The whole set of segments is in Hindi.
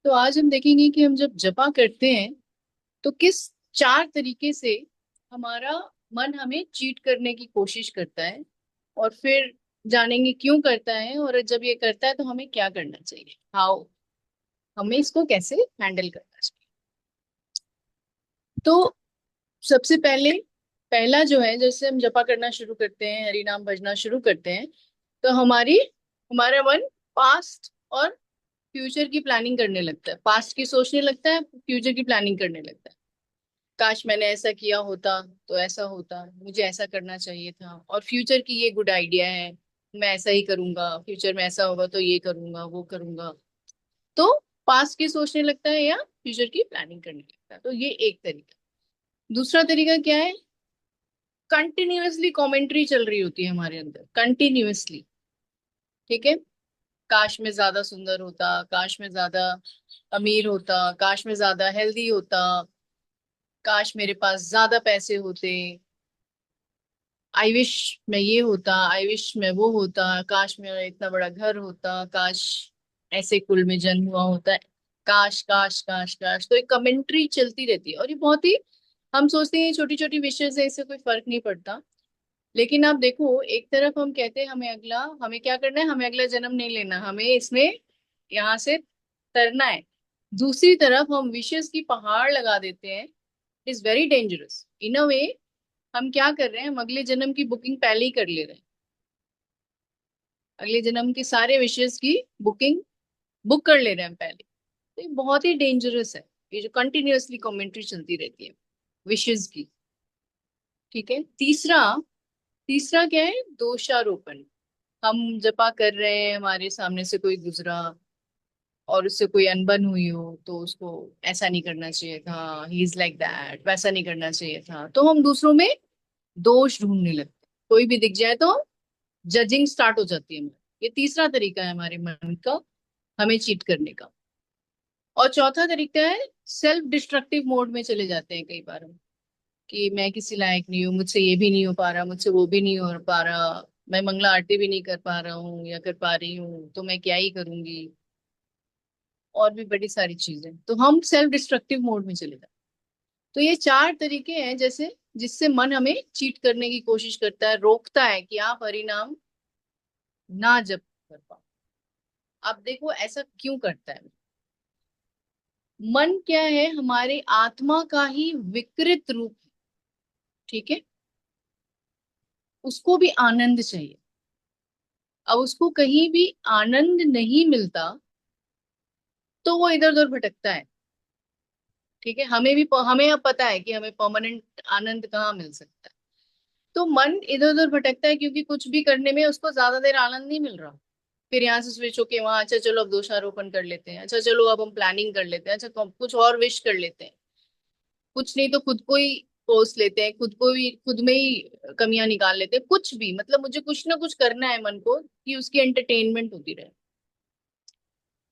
तो आज हम देखेंगे कि हम जब जपा करते हैं तो किस 4 तरीके से हमारा मन हमें चीट करने की कोशिश करता है, और फिर जानेंगे क्यों करता है, और जब ये करता है तो हमें क्या करना चाहिए, हाउ हमें इसको कैसे हैंडल करना चाहिए। तो सबसे पहले पहला जो है, जैसे हम जपा करना शुरू करते हैं, हरि नाम भजना शुरू करते हैं, तो हमारा मन पास्ट और फ्यूचर की प्लानिंग करने लगता है, पास्ट की सोचने लगता है, फ्यूचर की प्लानिंग करने लगता है। काश मैंने ऐसा किया होता तो ऐसा होता, मुझे ऐसा करना चाहिए था, और फ्यूचर की ये गुड आइडिया है, मैं ऐसा ही करूंगा, फ्यूचर में ऐसा होगा तो ये करूंगा वो करूंगा। तो पास्ट की सोचने लगता है या फ्यूचर की प्लानिंग करने लगता है। तो ये एक तरीका। दूसरा तरीका क्या है? कंटिन्यूअसली कमेंट्री चल रही होती है हमारे अंदर, कंटिन्यूअसली। ठीक है। काश में ज्यादा सुंदर होता, काश में ज्यादा अमीर होता, काश में ज्यादा हेल्दी होता, काश मेरे पास ज्यादा पैसे होते, आई विश मैं ये होता, आई विश मैं वो होता, काश मेरा इतना बड़ा घर होता, काश ऐसे कुल में जन्म हुआ होता है, काश काश काश काश। तो एक कमेंट्री चलती रहती है, और ये बहुत ही, हम सोचते हैं छोटी छोटी विषय है, इससे कोई फर्क नहीं पड़ता। लेकिन आप देखो, एक तरफ हम कहते हैं हमें क्या करना है, हमें अगला जन्म नहीं लेना, हमें इसमें यहाँ से तरना है। दूसरी तरफ हम विशेष की पहाड़ लगा देते हैं। इज वेरी डेंजरस इन अ वे। हम क्या कर रहे हैं, हम अगले जन्म की बुकिंग पहले ही कर ले रहे हैं, अगले जन्म के सारे विशेष की बुकिंग बुक कर ले रहे हैं हम पहले। तो ये बहुत ही डेंजरस है, ये जो कंटिन्यूअसली कमेंट्री चलती रहती है विशेष की। ठीक है। तीसरा तीसरा क्या है? दोषारोपण। हम जपा कर रहे हैं, हमारे सामने से कोई गुजरा और उससे कोई अनबन हुई हो, तो उसको ऐसा नहीं करना चाहिए था, ही इज लाइक दैट, वैसा नहीं करना चाहिए था, तो हम दूसरों में दोष ढूंढने लगते हैं। कोई भी दिख जाए तो जजिंग स्टार्ट हो जाती है हमारी। ये तीसरा तरीका है हमारे मन का हमें चीट करने का। और चौथा तरीका है, सेल्फ डिस्ट्रक्टिव मोड में चले जाते हैं कई बार हम, कि मैं किसी लायक नहीं हूँ, मुझसे ये भी नहीं हो पा रहा, मुझसे वो भी नहीं हो पा रहा, मैं मंगला आरती भी नहीं कर पा रहा हूँ या कर पा रही हूँ, तो मैं क्या ही करूंगी, और भी बड़ी सारी चीजें, तो हम सेल्फ डिस्ट्रक्टिव मोड में चले जाते हैं। तो ये 4 तरीके हैं जैसे, जिससे मन हमें चीट करने की कोशिश करता है, रोकता है कि आप हरि नाम ना जप कर पाओ। अब देखो ऐसा क्यों करता है। मन क्या है? हमारे आत्मा का ही विकृत रूप है। ठीक है। उसको भी आनंद चाहिए। अब उसको कहीं भी आनंद नहीं मिलता तो वो इधर उधर भटकता है। ठीक है। हमें अब पता है कि हमें परमानेंट आनंद कहाँ मिल सकता है। तो मन इधर उधर भटकता है क्योंकि कुछ भी करने में उसको ज्यादा देर आनंद नहीं मिल रहा। फिर यहाँ से स्विच होके वहां, अच्छा चलो अब दोषारोपण कर लेते हैं, अच्छा चलो अब हम प्लानिंग कर लेते हैं, अच्छा तो कुछ और विश कर लेते हैं, कुछ नहीं तो खुद को ही कोस लेते हैं, खुद को ही, खुद में ही कमियां निकाल लेते हैं, कुछ भी, मतलब मुझे कुछ ना कुछ करना है मन को कि उसकी एंटरटेनमेंट होती रहे।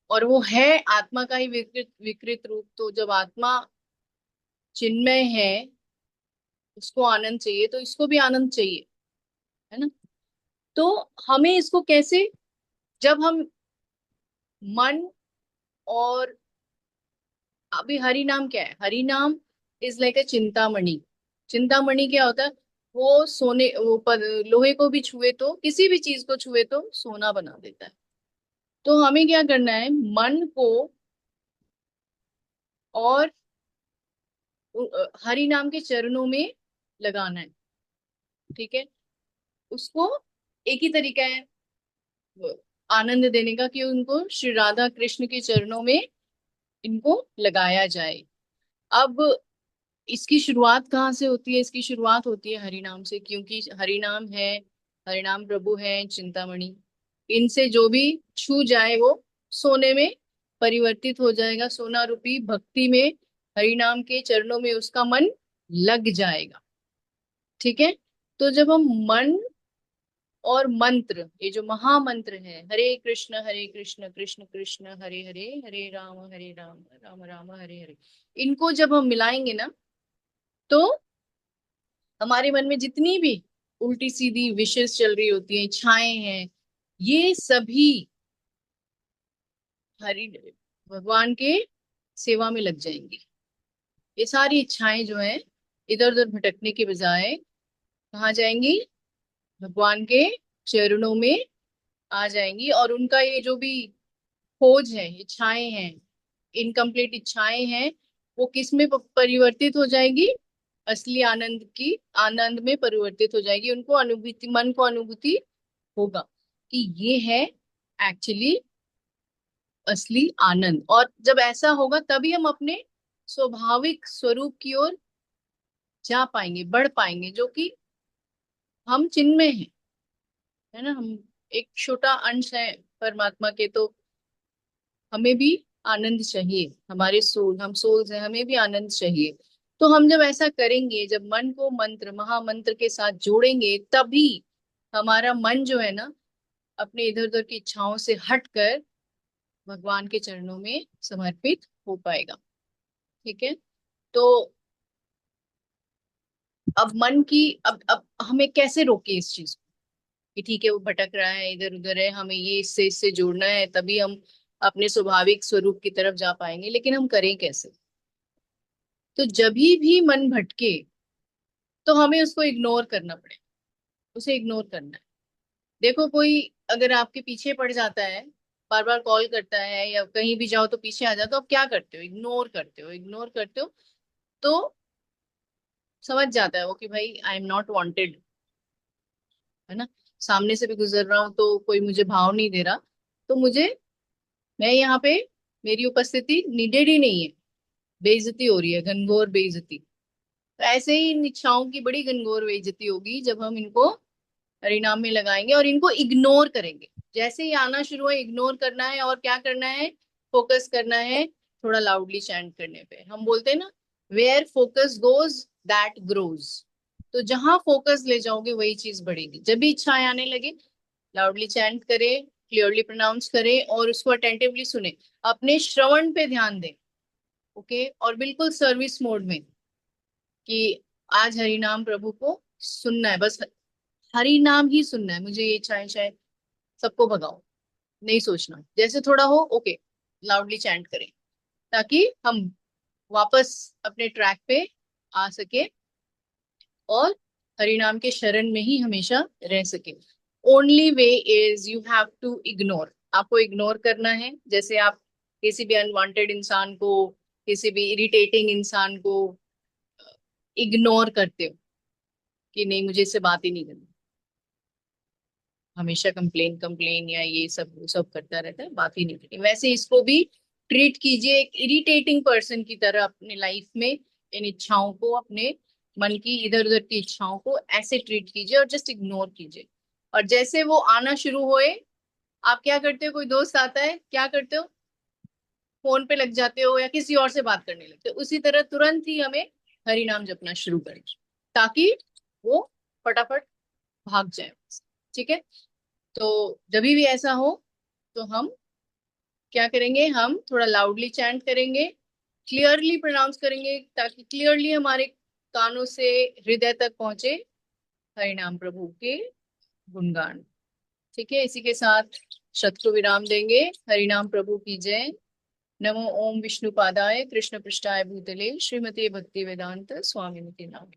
और वो है आत्मा का ही विकृत विकृत रूप। तो जब आत्मा चिन्मय है, उसको आनंद चाहिए, तो इसको भी आनंद चाहिए, है ना। तो हमें इसको कैसे, जब हम मन और, अभी हरि नाम क्या है? हरि नाम इज लाइक अ चिंतामणि। चिंतामणि क्या होता है? वो सोने, वो लोहे को भी छुए तो, किसी भी चीज को छुए तो सोना बना देता है। तो हमें क्या करना है, मन को और हरि नाम के चरणों में लगाना है। ठीक है। उसको एक ही तरीका है वो आनंद देने का, कि उनको श्री राधा कृष्ण के चरणों में इनको लगाया जाए। अब इसकी शुरुआत कहाँ से होती है? इसकी शुरुआत होती है हरि नाम से, क्योंकि हरि नाम है, हरि नाम प्रभु है चिंतामणि। इनसे जो भी छू जाए वो सोने में परिवर्तित हो जाएगा, सोना रूपी भक्ति में, हरि नाम के चरणों में उसका मन लग जाएगा। ठीक है। तो जब हम मन और मंत्र, ये जो महामंत्र है, हरे कृष्ण कृष्ण कृष्ण हरे हरे, हरे राम राम राम हरे हरे, इनको जब हम मिलाएंगे ना, तो हमारे मन में जितनी भी उल्टी सीधी विशेष चल रही होती हैं, इच्छाएं हैं, ये सभी हरि भगवान के सेवा में लग जाएंगी। ये सारी इच्छाएं जो हैं इधर उधर भटकने के बजाय कहाँ जाएंगी? भगवान के चरणों में आ जाएंगी। और उनका ये जो भी खोज है, इच्छाएं हैं, इनकम्प्लीट इच्छाएं हैं, वो किस में परिवर्तित हो जाएगी? असली आनंद की आनंद में परिवर्तित हो जाएगी। उनको अनुभूति, मन को अनुभूति होगा कि ये है एक्चुअली असली आनंद। और जब ऐसा होगा तभी हम अपने स्वाभाविक स्वरूप की ओर जा पाएंगे, बढ़ पाएंगे, जो कि हम चिन्मय हैं, है ना। हम एक छोटा अंश है परमात्मा के। तो हमें भी आनंद चाहिए, हमारे सोल, हम सोल्स हैं, हमें भी आनंद चाहिए। तो हम जब ऐसा करेंगे, जब मन को मंत्र, महामंत्र के साथ जोड़ेंगे, तभी हमारा मन जो है ना, अपने इधर उधर की इच्छाओं से हटकर भगवान के चरणों में समर्पित हो पाएगा। ठीक है। तो अब मन की, अब हमें कैसे रोके इस चीज को कि ठीक है वो भटक रहा है, इधर उधर है, हमें ये इससे इससे जोड़ना है, तभी हम अपने स्वाभाविक स्वरूप की तरफ जा पाएंगे। लेकिन हम करें कैसे? तो जब भी मन भटके तो हमें उसको इग्नोर करना पड़े, उसे इग्नोर करना है। देखो, कोई अगर आपके पीछे पड़ जाता है, बार बार कॉल करता है, या कहीं भी जाओ तो पीछे आ जाता, तो आप क्या करते हो? इग्नोर करते हो, इग्नोर करते हो। तो समझ जाता है वो कि भाई आई एम नॉट वांटेड, है ना। सामने से भी गुजर रहा हूं तो कोई मुझे भाव नहीं दे रहा, तो मुझे, मैं यहाँ पे, मेरी उपस्थिति नीडेड ही नहीं है, बेइज्जती हो रही है, घनघोर बेइज्जती। तो ऐसे ही इन इच्छाओं की बड़ी घनघोर बेइज्जती होगी जब हम इनको परिणाम में लगाएंगे और इनको इग्नोर करेंगे। जैसे ही आना शुरू है, इग्नोर करना है। और क्या करना है? फोकस करना है थोड़ा लाउडली चैंट करने पे। हम बोलते हैं ना, where focus goes that grows. तो जहां फोकस ले जाओगे वही चीज बढ़ेगी। जब भी इच्छाएं आने लगे, लाउडली चैंट करें, क्लियरली प्रोनाउंस करें और उसको अटेंटिवली सुने। अपने श्रवण पे ध्यान दें। ओके। और बिल्कुल सर्विस मोड में, कि आज हरि नाम प्रभु को सुनना है, बस हरि नाम ही सुनना है मुझे। ये चाहे चाहे सबको भगाओ, नहीं सोचना। जैसे थोड़ा हो, ओके, लाउडली चैंट करें, ताकि हम वापस अपने ट्रैक पे आ सके और हरि नाम के शरण में ही हमेशा रह सके। Only way is you have to ignore. आपको इग्नोर करना है। जैसे आप किसी भी अनवांटेड इंसान को, किसी भी इरिटेटिंग इंसान को इग्नोर करते हो कि नहीं, मुझे इससे बात ही नहीं करनी, हमेशा कंप्लेन कंप्लेन या ये सब वो सब करता रहता है, बात ही नहीं करनी, वैसे इसको भी ट्रीट कीजिए एक इरिटेटिंग पर्सन की तरह अपने लाइफ में। इन इच्छाओं को, अपने मन की इधर उधर की इच्छाओं को ऐसे ट्रीट कीजिए और जस्ट इग्नोर कीजिए। और जैसे वो आना शुरू होए, आप क्या करते हो? कोई दोस्त आता है, क्या करते हो? फोन पे लग जाते हो या किसी और से बात करने लगते हो। उसी तरह तुरंत ही हमें हरि नाम जपना शुरू करें, ताकि वो फटाफट भाग जाए। ठीक है। तो जब भी ऐसा हो, तो हम क्या करेंगे? हम थोड़ा लाउडली चैंट करेंगे, क्लियरली प्रोनाउंस करेंगे, ताकि क्लियरली हमारे कानों से हृदय तक पहुंचे हरि नाम प्रभु के गुणगान। ठीक है। इसी के साथ शत को विराम देंगे। हरि नाम प्रभु की जय। नमो ओम विष्णु पादाय कृष्ण पृष्ठाय भूतले श्रीमती भक्ति वेदांत स्वामी नाम।